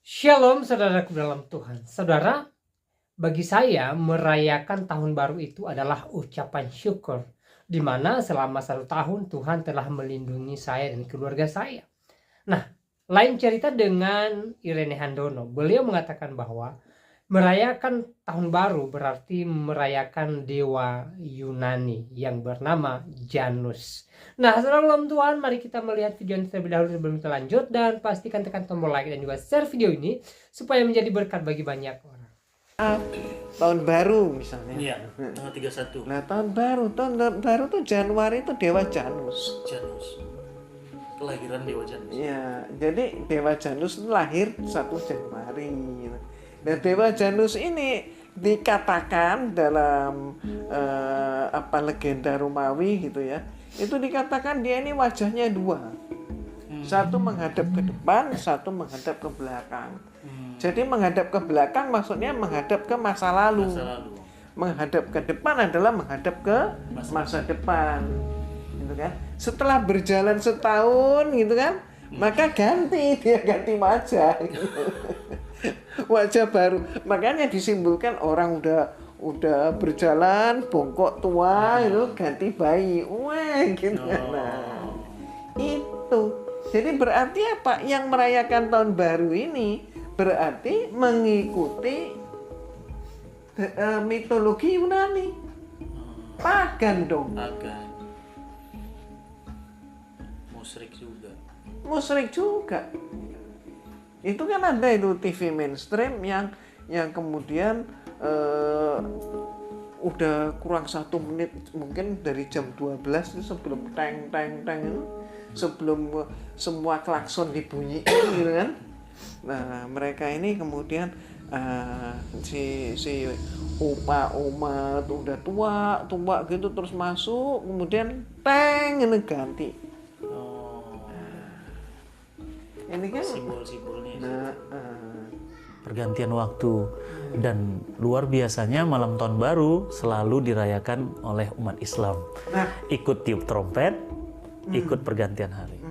Shalom saudaraku dalam Tuhan. Saudara, bagi saya merayakan tahun baru itu adalah ucapan syukur, di mana selama 1 tahun Tuhan telah melindungi saya dan keluarga saya. Nah, lain cerita dengan Irene Handono. Beliau mengatakan bahwa merayakan tahun baru berarti merayakan dewa Yunani yang bernama Janus. Nah, saudara dalam Tuhan, mari kita melihat video ini terlebih dahulu sebelum kita lanjut, dan pastikan tekan tombol like dan juga share video ini supaya menjadi berkat bagi banyak orang. Tahun baru misalnya. Iya, tanggal 31 Nah, tahun baru tuh Januari itu dewa Janus. Janus. Kelahiran Dewa Janus. Iya, jadi dewa Janus itu lahir 1 Januari. Gitu. Dan dewa Janus ini dikatakan dalam legenda Romawi gitu ya. Itu dikatakan dia ini wajahnya dua. Satu menghadap ke depan, satu menghadap ke belakang. Jadi menghadap ke belakang maksudnya menghadap ke masa lalu. Menghadap ke depan adalah menghadap ke masa depan. Gitu kan? Setelah berjalan setahun gitu kan, maka ganti wajah. Gitu. Wajah baru. Makanya disimbolkan orang udah berjalan bongkok tua itu ganti bayi. Wah, gitu. Nah, itu. Jadi berarti apa? Yang merayakan tahun baru ini berarti mengikuti mitologi Yunani. Pagan dong. Pagan. Musyrik juga. Itu kan ada itu TV mainstream yang kemudian udah kurang 1 menit mungkin dari jam 12 itu sebelum teng sebelum semua klakson dibunyikan gitu kan. Nah, mereka ini kemudian si oma tuh udah tua gitu terus masuk kemudian teng ini ganti. Ini kan simbol-simbolnya. Pergantian waktu, dan luar biasanya malam tahun baru selalu dirayakan oleh umat Islam. Ikut tiup trompet, ikut pergantian hari.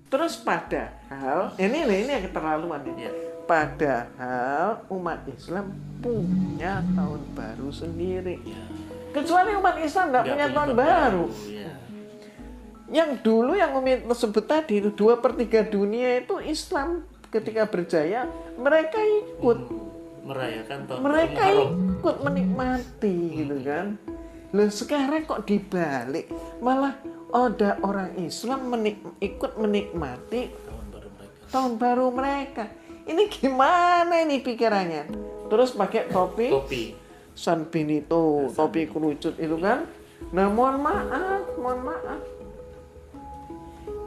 Terus padahal ini yang keterlaluan ya. Padahal umat Islam punya tahun baru sendiri. Kecuali umat Islam nggak punya tahun baru. Yang dulu yang Umi sebut tadi itu 2/3 dunia itu Islam ketika berjaya, mereka ikut merayakan tahun mereka baru. ikut menikmati gitu kan. Loh, sekarang kok dibalik malah ada orang Islam ikut menikmati tahun baru mereka. Ini gimana ini pikirannya? Terus pakai topi San Benito, topi kerucut itu kan. Nah, mohon maaf.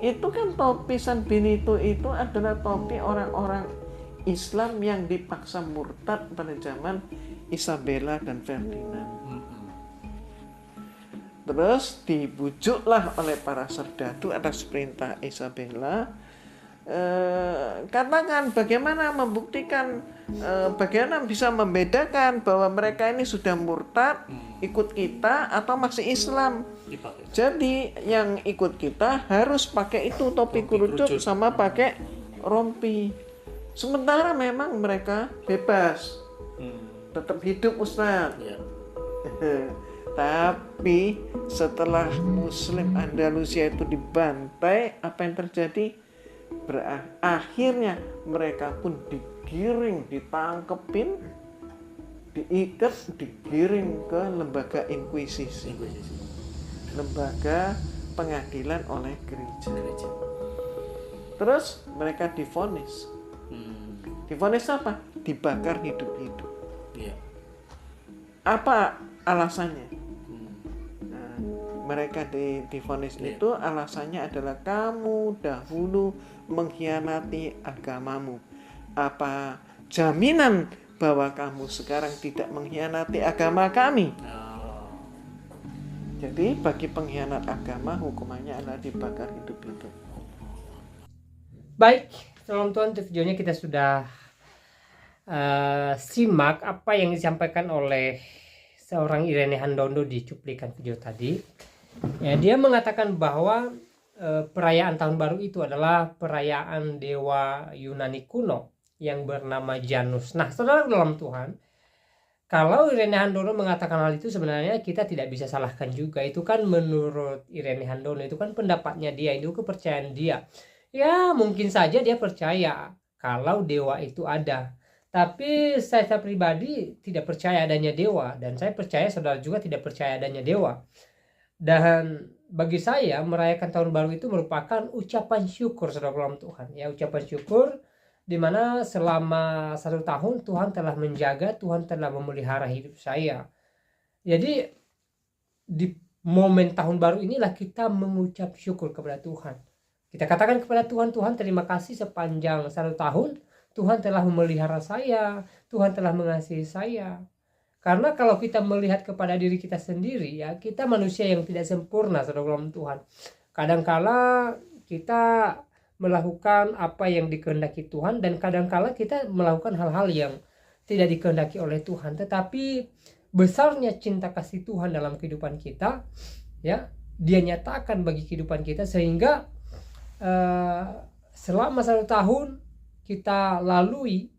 Itu kan topi San Benito itu adalah topi orang-orang Islam yang dipaksa murtad pada zaman Isabella dan Ferdinand. Terus dibujuklah oleh para serdadu atas perintah Isabella. Katakan bagaimana membuktikan, bagaimana bisa membedakan bahwa mereka ini sudah murtad, ikut kita atau masih Islam. Jadi yang ikut kita harus pakai itu topi kerucut sama pakai rompi. Sementara memang mereka bebas, tetap hidup Ustaz. Tapi setelah Muslim Andalusia itu dibantai, apa yang terjadi? Akhirnya mereka pun digiring, ditangkepin, diikat, digiring ke lembaga inkuisisi. Lembaga pengadilan oleh gereja. Terus mereka divonis. Divonis apa? Dibakar hidup-hidup. Apa alasannya? Nah, mereka divonis itu alasannya adalah kamu dahulu mengkhianati agamamu. Apa jaminan bahwa kamu sekarang tidak mengkhianati agama kami? Jadi bagi pengkhianat agama hukumannya adalah dibakar hidup-hidup. Baik, salam Tuhan, untuk videonya kita sudah simak apa yang disampaikan oleh seorang Irene Handono di cuplikan video tadi. Ya, dia mengatakan bahwa perayaan tahun baru itu adalah perayaan dewa Yunani kuno yang bernama Janus. Nah, saudara dalam Tuhan, kalau Irene Handono mengatakan hal itu, sebenarnya kita tidak bisa salahkan juga. Itu kan menurut Irene Handono, itu kan pendapatnya dia, itu kepercayaan dia. Ya mungkin saja dia percaya kalau dewa itu ada. Tapi saya pribadi tidak percaya adanya dewa. Dan saya percaya saudara juga tidak percaya adanya dewa. Dan bagi saya merayakan tahun baru itu merupakan ucapan syukur saudara dalam Tuhan. Ya, ucapan syukur dimana selama 1 tahun Tuhan telah menjaga, Tuhan telah memelihara hidup saya. Jadi di momen tahun baru inilah kita mengucap syukur kepada Tuhan. Kita katakan kepada Tuhan, Tuhan terima kasih sepanjang 1 tahun Tuhan telah memelihara saya, Tuhan telah mengasihi saya. Karena kalau kita melihat kepada diri kita sendiri, ya kita manusia yang tidak sempurna saudara dalam Tuhan. Kadangkala kita melakukan apa yang dikehendaki Tuhan, dan kadangkala kita melakukan hal-hal yang tidak dikehendaki oleh Tuhan. Tetapi besarnya cinta kasih Tuhan dalam kehidupan kita, ya Dia nyatakan bagi kehidupan kita, sehingga selama 1 tahun kita lalui,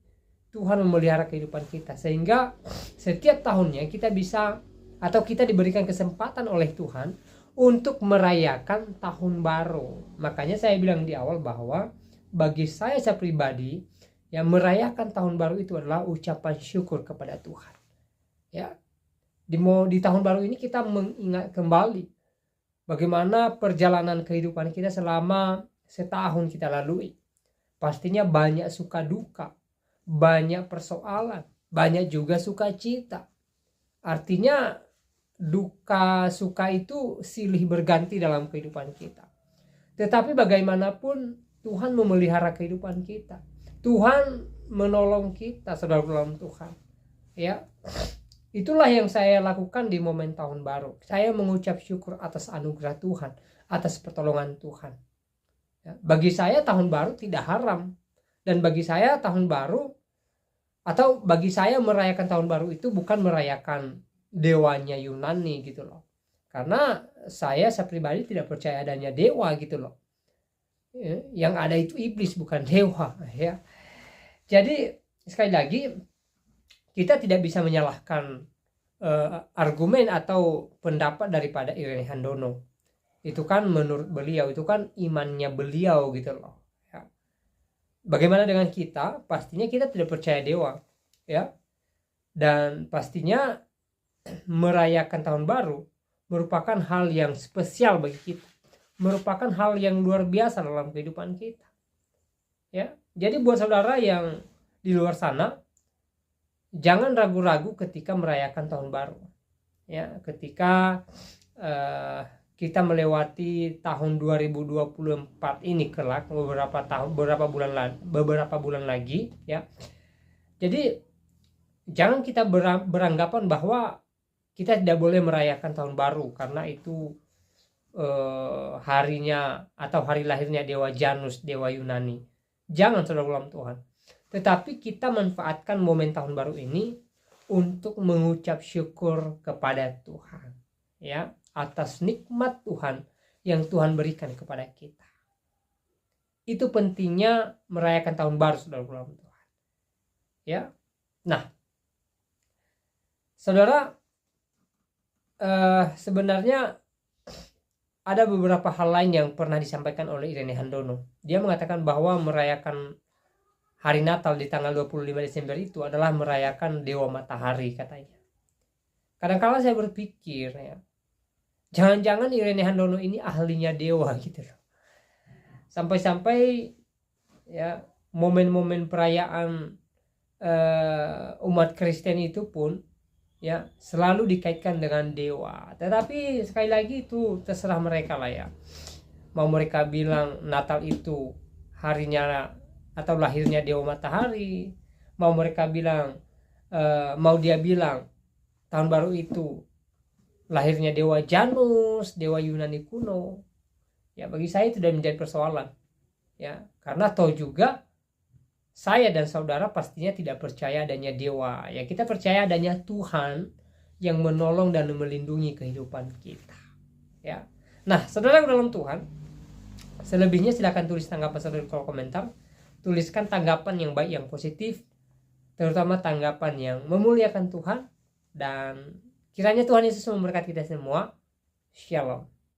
Tuhan memelihara kehidupan kita, sehingga setiap tahunnya kita bisa, atau kita diberikan kesempatan oleh Tuhan untuk merayakan tahun baru. Makanya saya bilang di awal bahwa bagi saya pribadi, yang merayakan tahun baru itu adalah ucapan syukur kepada Tuhan. Ya, di tahun baru ini kita mengingat kembali bagaimana perjalanan kehidupan kita selama setahun kita lalui. Pastinya banyak suka duka, banyak persoalan, banyak juga sukacita. Artinya duka suka itu silih berganti dalam kehidupan kita. Tetapi bagaimanapun Tuhan memelihara kehidupan kita. Tuhan menolong kita saudara dalam Tuhan. Ya. Itulah yang saya lakukan di momen tahun baru. Saya mengucap syukur atas anugerah Tuhan, atas pertolongan Tuhan. Ya, bagi saya tahun baru tidak haram, dan bagi saya tahun baru, atau bagi saya merayakan tahun baru itu bukan merayakan dewanya Yunani gitu loh, karena saya pribadi tidak percaya adanya dewa gitu loh. Ya, yang ada itu iblis bukan dewa ya. Jadi sekali lagi kita tidak bisa menyalahkan argumen atau pendapat daripada Irene Handono. Itu kan menurut beliau, itu kan imannya beliau gitu loh ya. Bagaimana dengan kita? Pastinya kita tidak percaya dewa ya, dan pastinya merayakan tahun baru merupakan hal yang spesial bagi kita, merupakan hal yang luar biasa dalam kehidupan kita ya. Jadi buat saudara yang di luar sana, jangan ragu-ragu ketika merayakan tahun baru ya. Ketika kita melewati tahun 2024 ini kelak, beberapa bulan lagi ya. Jadi jangan kita beranggapan bahwa kita tidak boleh merayakan tahun baru karena itu harinya atau hari lahirnya dewa Janus, dewa Yunani. Jangan saudara dalam Tuhan. Tetapi kita manfaatkan momen tahun baru ini untuk mengucap syukur kepada Tuhan ya, atas nikmat Tuhan yang Tuhan berikan kepada kita. Itu pentingnya merayakan tahun baru saudara Tuhan ya. Nah saudara, sebenarnya ada beberapa hal lain yang pernah disampaikan oleh Irene Handono. Dia mengatakan bahwa merayakan hari Natal di tanggal 25 Desember itu adalah merayakan dewa matahari katanya. Kadang-kala saya berpikir ya, jangan-jangan Irene Handono ini ahlinya dewa gitu loh. Sampai-sampai ya momen-momen perayaan umat Kristen itu pun ya selalu dikaitkan dengan dewa. Tetapi sekali lagi itu terserah mereka lah ya. Mau mereka bilang Natal itu harinya atau lahirnya dewa matahari, mau mereka bilang mau dia bilang tahun baru itu lahirnya dewa Janus, dewa Yunani kuno. Ya bagi saya itu sudah menjadi persoalan. Ya, karena tahu juga saya dan saudara pastinya tidak percaya adanya dewa. Ya kita percaya adanya Tuhan yang menolong dan melindungi kehidupan kita. Ya. Nah, saudara dalam Tuhan, selebihnya silakan tulis tanggapan saudara di kolom komentar. tuliskan tanggapan yang baik, yang positif, terutama tanggapan yang memuliakan Tuhan. Dan kiranya Tuhan Yesus memberkati kita semua. Shalom.